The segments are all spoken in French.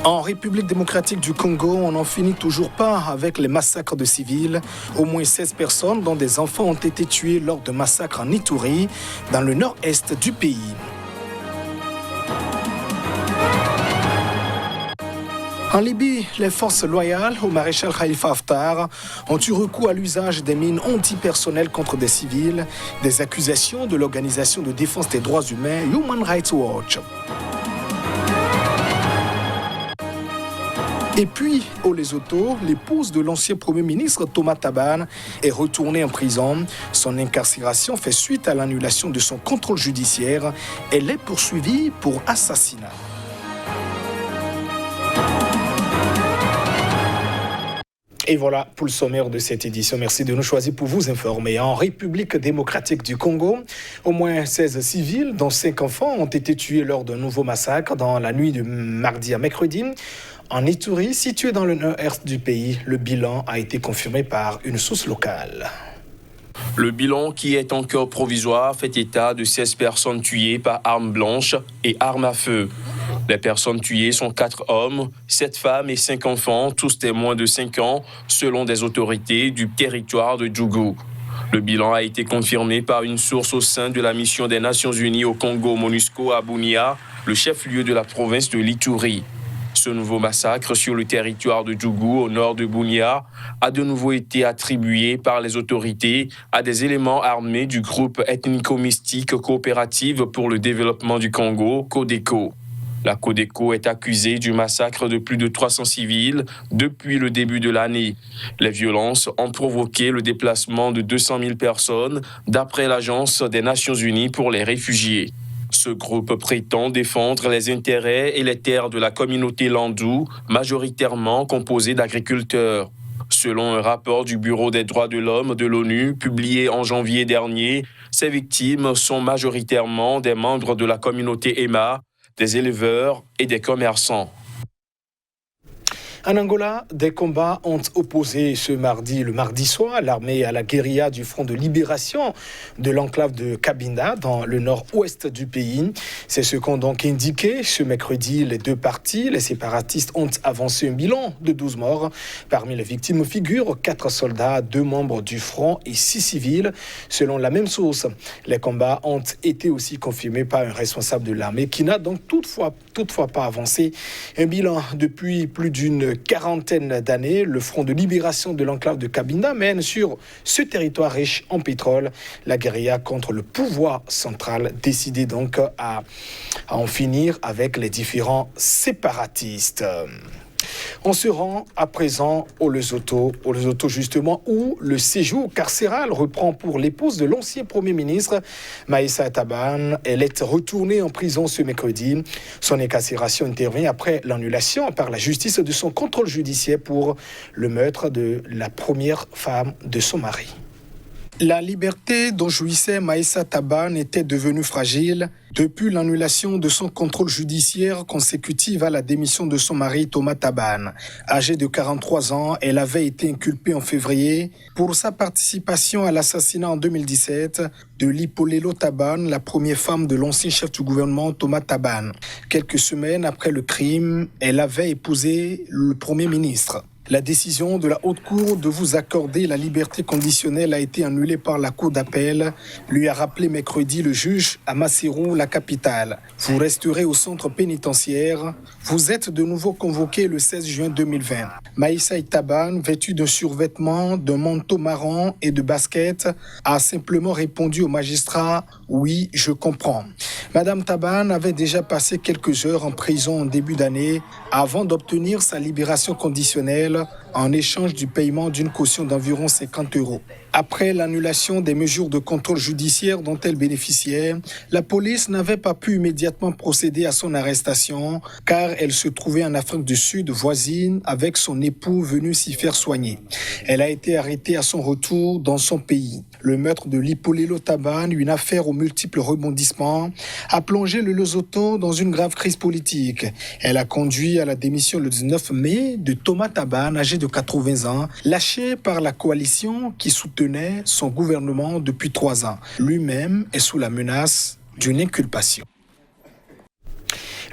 En République démocratique du Congo, on n'en finit toujours pas avec les massacres de civils. Au moins 16 personnes, dont des enfants, ont été tuées lors de massacres en Ituri, dans le nord-est du pays. En Libye, les forces loyales au maréchal Khalifa Haftar ont eu recours à l'usage des mines antipersonnelles contre des civils, des accusations de l'organisation de défense des droits humains Human Rights Watch. Et puis, au Lesotho, l'épouse de l'ancien Premier ministre Thomas Thabane est retournée en prison. Son incarcération fait suite à l'annulation de son contrôle judiciaire. Elle est poursuivie pour assassinat. Et voilà pour le sommaire de cette édition. Merci de nous choisir pour vous informer. En République démocratique du Congo, au moins 16 civils, dont 5 enfants, ont été tués lors d'un nouveau massacre dans la nuit de mardi à mercredi. En Ituri, situé dans le nord-est du pays, le bilan a été confirmé par une source locale. Le bilan, qui est encore provisoire, fait état de 16 personnes tuées par armes blanches et armes à feu. Les personnes tuées sont 4 hommes, 7 femmes et 5 enfants, tous des moins de 5 ans, selon des autorités du territoire de Djougou. Le bilan a été confirmé par une source au sein de la mission des Nations Unies au Congo, MONUSCO, à Bunia, le chef-lieu de la province de l'Ituri. Ce nouveau massacre sur le territoire de Djougou, au nord de Bunia, a de nouveau été attribué par les autorités à des éléments armés du groupe ethnico-mystique Coopérative pour le développement du Congo, CODECO. La CODECO est accusée du massacre de plus de 300 civils depuis le début de l'année. Les violences ont provoqué le déplacement de 200 000 personnes, d'après l'Agence des Nations Unies pour les réfugiés. Ce groupe prétend défendre les intérêts et les terres de la communauté Landou, majoritairement composée d'agriculteurs. Selon un rapport du Bureau des droits de l'homme de l'ONU, publié en janvier dernier, ces victimes sont majoritairement des membres de la communauté Emma, des éleveurs et des commerçants. En Angola, des combats ont opposé le mardi soir, l'armée à la guérilla du Front de libération de l'enclave de Cabinda, dans le nord-ouest du pays. C'est ce qu'ont donc indiqué ce mercredi les deux parties. Les séparatistes ont avancé un bilan de 12 morts. Parmi les victimes figurent 4 soldats, 2 membres du Front et 6 civils. Selon la même source, les combats ont été aussi confirmés par un responsable de l'armée qui n'a donc toutefois pas avancé un bilan depuis plus d'une quarantaine d'années. Le Front de libération de l'enclave de Cabinda mène sur ce territoire riche en pétrole la guérilla contre le pouvoir central, décidé donc à en finir avec les différents séparatistes. On se rend à présent au Lesotho justement, où le séjour carcéral reprend pour l'épouse de l'ancien Premier ministre, Maïssa Thabane. Elle est retournée en prison ce mercredi. Son incarcération intervient après l'annulation par la justice de son contrôle judiciaire pour le meurtre de la première femme de son mari. La liberté dont jouissait Maïssa Thabane était devenue fragile depuis l'annulation de son contrôle judiciaire consécutive à la démission de son mari Thomas Thabane. Âgée de 43 ans, elle avait été inculpée en février pour sa participation à l'assassinat en 2017 de Lipolelo Thabane, la première femme de l'ancien chef du gouvernement Thomas Thabane. Quelques semaines après le crime, elle avait épousé le Premier ministre. La décision de la Haute Cour de vous accorder la liberté conditionnelle a été annulée par la Cour d'appel, lui a rappelé mercredi le juge à Maseru, la capitale. Vous resterez au centre pénitentiaire. Vous êtes de nouveau convoqué le 16 juin 2020. Maïssa Thabane, vêtue d'un survêtement, d'un manteau marron et de baskets, a simplement répondu au magistrat « Oui, je comprends ». Madame Thabane avait déjà passé quelques heures en prison en début d'année avant d'obtenir sa libération conditionnelle en échange du paiement d'une caution d'environ 50 €. Après l'annulation des mesures de contrôle judiciaire dont elle bénéficiait, la police n'avait pas pu immédiatement procéder à son arrestation car elle se trouvait en Afrique du Sud voisine avec son époux venu s'y faire soigner. Elle a été arrêtée à son retour dans son pays. Le meurtre de Lipolelo Thabane, une affaire aux multiples rebondissements, a plongé le Lesotho dans une grave crise politique. Elle a conduit à la démission le 19 mai de Thomas Thabane, âgé de 80 ans, lâché par la coalition qui soutenait son gouvernement depuis 3 ans. Lui-même est sous la menace d'une inculpation.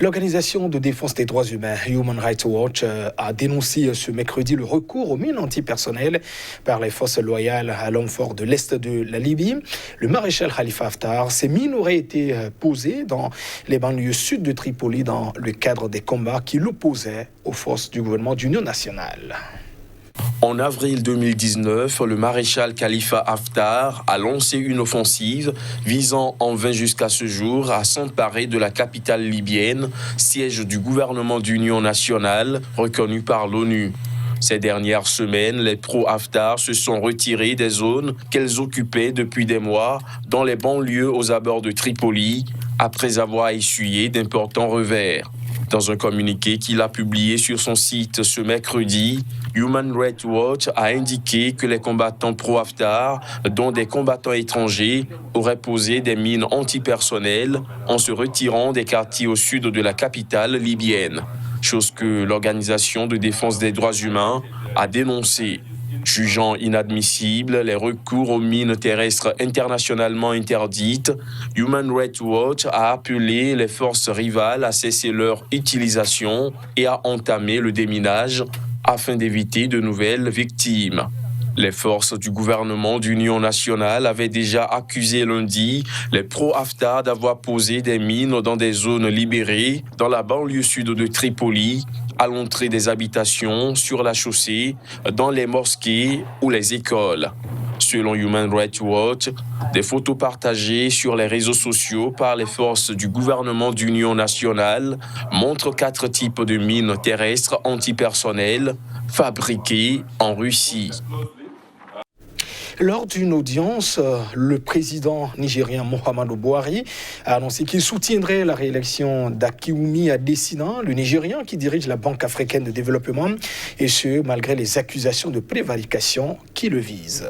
L'organisation de défense des droits humains Human Rights Watch a dénoncé ce mercredi le recours aux mines antipersonnelles par les forces loyales à l'homme fort de l'Est de la Libye. Le maréchal Khalifa Haftar, ces mines auraient été posées dans les banlieues sud de Tripoli dans le cadre des combats qui l'opposaient aux forces du gouvernement d'union nationale. En avril 2019, le maréchal Khalifa Haftar a lancé une offensive visant en vain jusqu'à ce jour à s'emparer de la capitale libyenne, siège du gouvernement d'union nationale reconnu par l'ONU. Ces dernières semaines, les pro-Haftar se sont retirés des zones qu'elles occupaient depuis des mois dans les banlieues aux abords de Tripoli, après avoir essuyé d'importants revers. Dans un communiqué qu'il a publié sur son site ce mercredi, Human Rights Watch a indiqué que les combattants pro-Haftar, dont des combattants étrangers, auraient posé des mines antipersonnelles en se retirant des quartiers au sud de la capitale libyenne, chose que l'Organisation de défense des droits humains a dénoncée. Jugeant inadmissibles les recours aux mines terrestres internationalement interdites, Human Rights Watch a appelé les forces rivales à cesser leur utilisation et à entamer le déminage afin d'éviter de nouvelles victimes. Les forces du gouvernement d'union nationale avaient déjà accusé lundi les pro-Haftar d'avoir posé des mines dans des zones libérées dans la banlieue sud de Tripoli, à l'entrée des habitations, sur la chaussée, dans les mosquées ou les écoles. Selon Human Rights Watch, des photos partagées sur les réseaux sociaux par les forces du gouvernement d'union nationale montrent 4 types de mines terrestres antipersonnelles fabriquées en Russie. Lors d'une audience, le président nigérien Muhammadu Buhari a annoncé qu'il soutiendrait la réélection d'Akinwumi Adesina, le Nigérian qui dirige la Banque africaine de développement, et ce, malgré les accusations de prévarication qui le visent.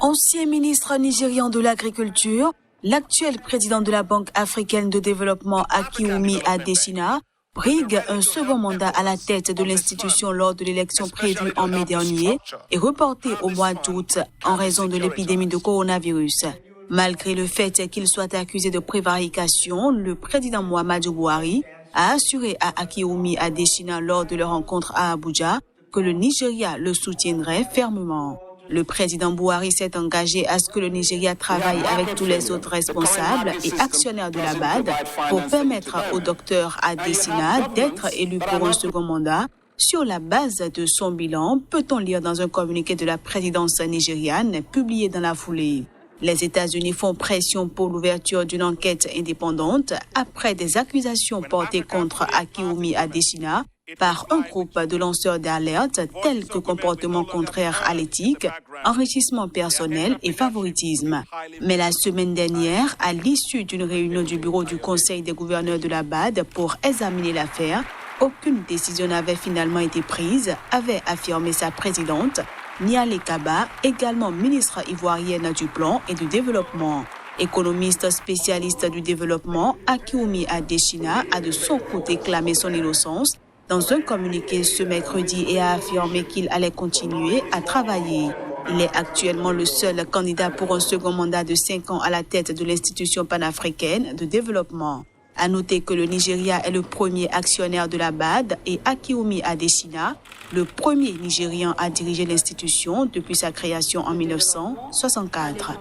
Ancien ministre nigérian de l'Agriculture, l'actuel président de la Banque africaine de développement Akinwumi Adesina brigue un second mandat à la tête de l'institution lors de l'élection prévue en mai dernier et reportée au mois d'août en raison de l'épidémie de coronavirus. Malgré le fait qu'il soit accusé de prévarication, le président Muhammadu Buhari a assuré à Akinwumi Adesina lors de leur rencontre à Abuja que le Nigeria le soutiendrait fermement. Le président Buhari s'est engagé à ce que le Nigeria travaille avec tous les autres responsables et actionnaires de la BAD pour permettre au docteur Adesina d'être élu pour un second mandat. Sur la base de son bilan, peut-on lire dans un communiqué de la présidence nigériane publié dans la foulée. Les États-Unis font pression pour l'ouverture d'une enquête indépendante après des accusations portées contre Akinwumi Adesina par un groupe de lanceurs d'alerte tels que comportement contraire à l'éthique, enrichissement personnel et favoritisme. Mais la semaine dernière, à l'issue d'une réunion du bureau du Conseil des gouverneurs de la BAD pour examiner l'affaire, aucune décision n'avait finalement été prise, avait affirmé sa présidente, Niale Kaba, également ministre ivoirienne du Plan et du Développement. Économiste spécialiste du développement, Akinwumi Adesina a de son côté clamé son innocence dans un communiqué ce mercredi et a affirmé qu'il allait continuer à travailler. Il est actuellement le seul candidat pour un second mandat de 5 ans à la tête de l'institution panafricaine de développement. À noter que le Nigeria est le premier actionnaire de la BAD et Akinwumi Adesina, le premier Nigérian à diriger l'institution depuis sa création en 1964.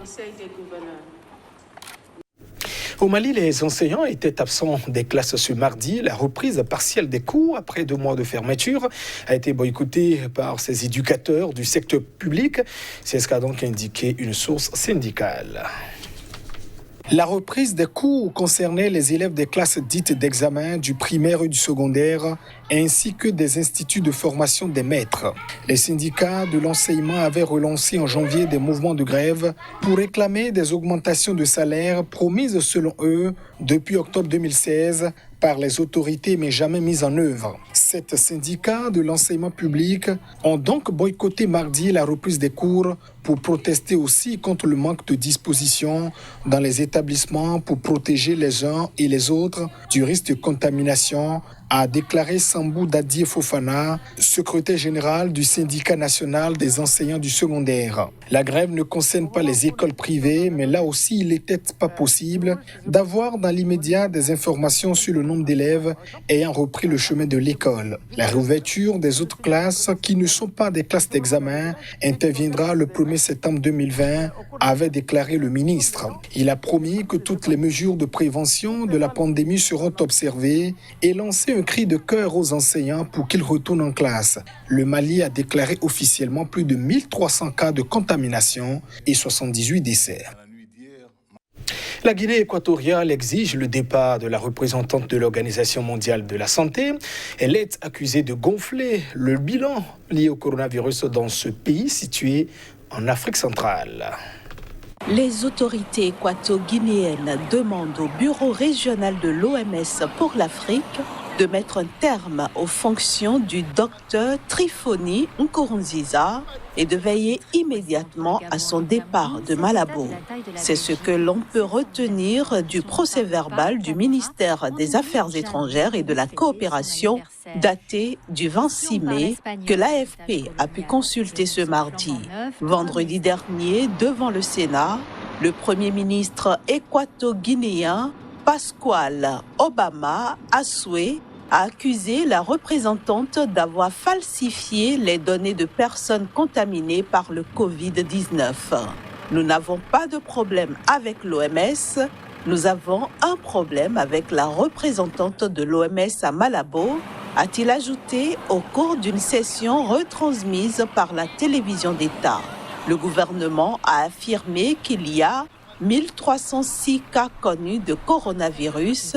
Au Mali, les enseignants étaient absents des classes ce mardi. La reprise partielle des cours, après 2 mois de fermeture, a été boycottée par ces éducateurs du secteur public. C'est ce qu'a donc indiqué une source syndicale. La reprise des cours concernait les élèves des classes dites d'examen du primaire et du secondaire, ainsi que des instituts de formation des maîtres. Les syndicats de l'enseignement avaient relancé en janvier des mouvements de grève pour réclamer des augmentations de salaire promises selon eux depuis octobre 2016 par les autorités mais jamais mises en œuvre. 7 syndicats de l'enseignement public ont donc boycotté mardi la reprise des cours pour protester aussi contre le manque de dispositions dans les établissements pour protéger les uns et les autres du risque de contamination, a déclaré Sambou Dadié Fofana, secrétaire général du syndicat national des enseignants du secondaire. La grève ne concerne pas les écoles privées, mais là aussi, il n'était pas possible d'avoir dans l'immédiat des informations sur le nombre d'élèves ayant repris le chemin de l'école. La réouverture des autres classes qui ne sont pas des classes d'examen interviendra le 1er septembre 2020, avait déclaré le ministre. Il a promis que toutes les mesures de prévention de la pandémie seront observées et lancé un cri de cœur aux enseignants pour qu'ils retournent en classe. Le Mali a déclaré officiellement plus de 1300 cas de contamination et 78 décès. La Guinée équatoriale exige le départ de la représentante de l'Organisation mondiale de la santé. Elle est accusée de gonfler le bilan lié au coronavirus dans ce pays situé en Afrique centrale. Les autorités équato-guinéennes demandent au Bureau régional de l'OMS pour l'Afrique de mettre un terme aux fonctions du docteur Trifoni Nkurunziza et de veiller immédiatement à son départ de Malabo. C'est ce que l'on peut retenir du procès-verbal du ministère des Affaires étrangères et de la coopération daté du 26 mai que l'AFP a pu consulter ce mardi. Vendredi dernier, devant le Sénat, le Premier ministre équato-guinéen Pascual Obama Assoué a accusé la représentante d'avoir falsifié les données de personnes contaminées par le Covid-19. Nous n'avons pas de problème avec l'OMS, nous avons un problème avec la représentante de l'OMS à Malabo, a-t-il ajouté au cours d'une session retransmise par la télévision d'État. Le gouvernement a affirmé qu'il y a 1306 cas connus de coronavirus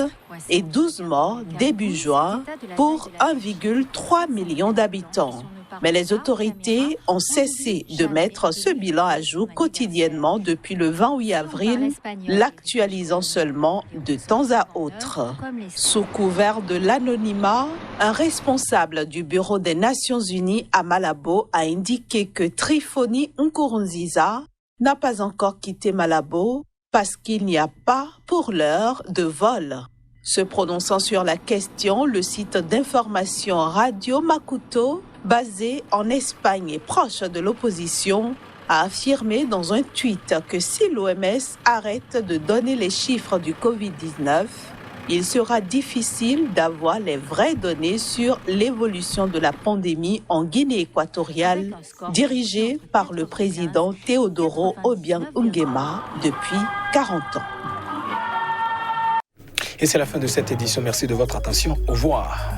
et 12 morts début juin pour 1,3 million d'habitants. Mais les autorités ont cessé de mettre ce bilan à jour quotidiennement depuis le 28 avril, l'actualisant seulement de temps à autre. Sous couvert de l'anonymat, un responsable du Bureau des Nations Unies à Malabo a indiqué que Trifoni Nkurunziza n'a pas encore quitté Malabo parce qu'il n'y a pas, pour l'heure, de vol. Se prononçant sur la question, le site d'information Radio Makuto, basé en Espagne et proche de l'opposition, a affirmé dans un tweet que si l'OMS arrête de donner les chiffres du Covid-19, il sera difficile d'avoir les vraies données sur l'évolution de la pandémie en Guinée équatoriale, dirigée par le président Teodoro Obiang Nguema depuis 40 ans. Et c'est la fin de cette édition. Merci de votre attention. Au revoir.